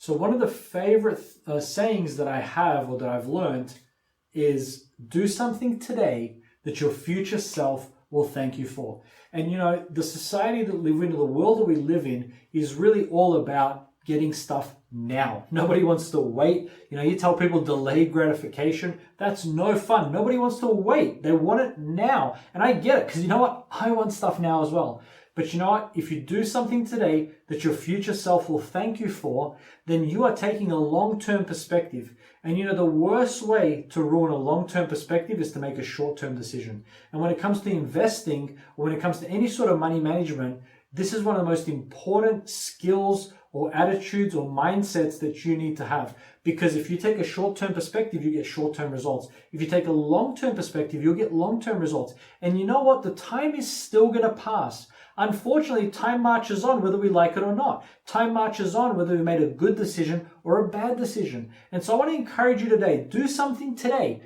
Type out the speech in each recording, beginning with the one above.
So one of the favorite sayings that I have or that I've learned is do something today that your future self will thank you for. And you know, the society that we live in, the world that we live in, is really all about getting stuff now. Nobody wants to wait. You know, you tell people delayed gratification. That's no fun. Nobody wants to wait. They want it now. And I get it, because you know what? I want stuff now as well. But you know what? If you do something today that your future self will thank you for, then you are taking a long-term perspective. And you know, the worst way to ruin a long-term perspective is to make a short-term decision. And when it comes to investing, or when it comes to any sort of money management, this is one of the most important skills or attitudes or mindsets that you need to have. Because if you take a short-term perspective, you get short-term results. If you take a long-term perspective, you'll get long-term results. And you know what? The time is still going to pass. Unfortunately, time marches on whether we like it or not. Time marches on whether we made a good decision or a bad decision. And so I want to encourage you today, do something today,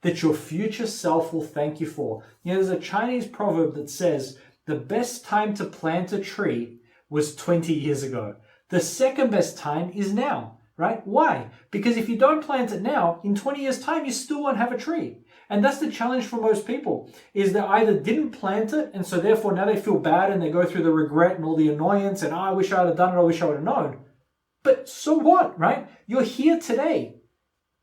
that your future self will thank you for. You know, there's a Chinese proverb that says, the best time to plant a tree was 20 years ago. The second best time is now, right? Why? Because if you don't plant it now, in 20 years' time, you still won't have a tree. And that's the challenge for most people, is they either didn't plant it, and so therefore now they feel bad and they go through the regret and all the annoyance and, oh, I wish I had done it, I wish I would have known. But so what, right? You're here today.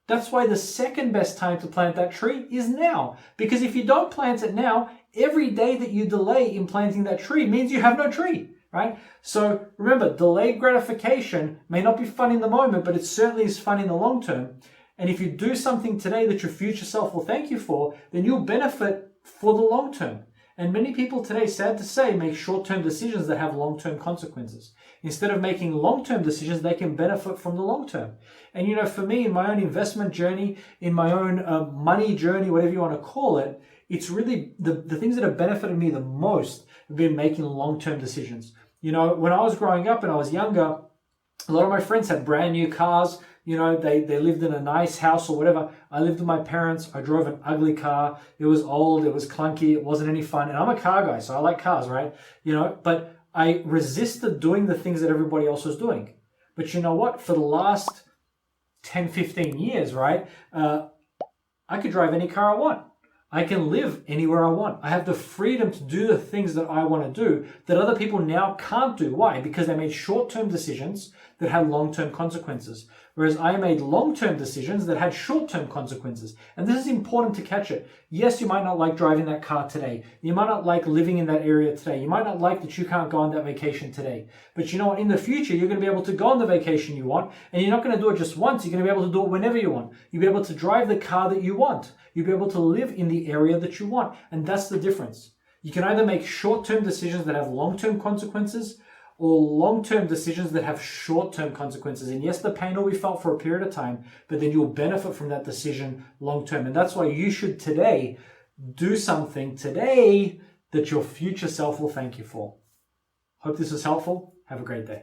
That's why the second best time to plant that tree is now. Because if you don't plant it now, every day that you delay in planting that tree means you have no tree, right? So remember, delayed gratification may not be fun in the moment, but it certainly is fun in the long term. And if you do something today that your future self will thank you for, then you'll benefit for the long term. And many people today, sad to say, make short-term decisions that have long-term consequences. Instead of making long-term decisions, they can benefit from the long term. And you know, for me, in my own investment journey, in my own money journey, whatever you want to call it, it's really the things that have benefited me the most have been making long-term decisions. You know, when I was growing up and I was younger, a lot of my friends had brand new cars. You know, they lived in a nice house or whatever. I lived with my parents. I drove an ugly car. It was old. It was clunky. It wasn't any fun. And I'm a car guy, so I like cars, right? You know, but I resisted doing the things that everybody else was doing. But you know what? For the last 10, 15 years, right? I could drive any car I want. I can live anywhere I want. I have the freedom to do the things that I want to do that other people now can't do. Why? Because they made short-term decisions that had long-term consequences. Whereas I made long-term decisions that had short-term consequences. And this is important to catch it. Yes, you might not like driving that car today. You might not like living in that area today. You might not like that you can't go on that vacation today. But you know what? In the future, you're going to be able to go on the vacation you want. And you're not going to do it just once. You're going to be able to do it whenever you want. You'll be able to drive the car that you want. You'll be able to live in the area that you want. And that's the difference. You can either make short-term decisions that have long-term consequences, or long-term decisions that have short-term consequences. And yes, the pain will be felt for a period of time, but then you'll benefit from that decision long-term. And that's why you should today do something today that your future self will thank you for. Hope this was helpful. Have a great day.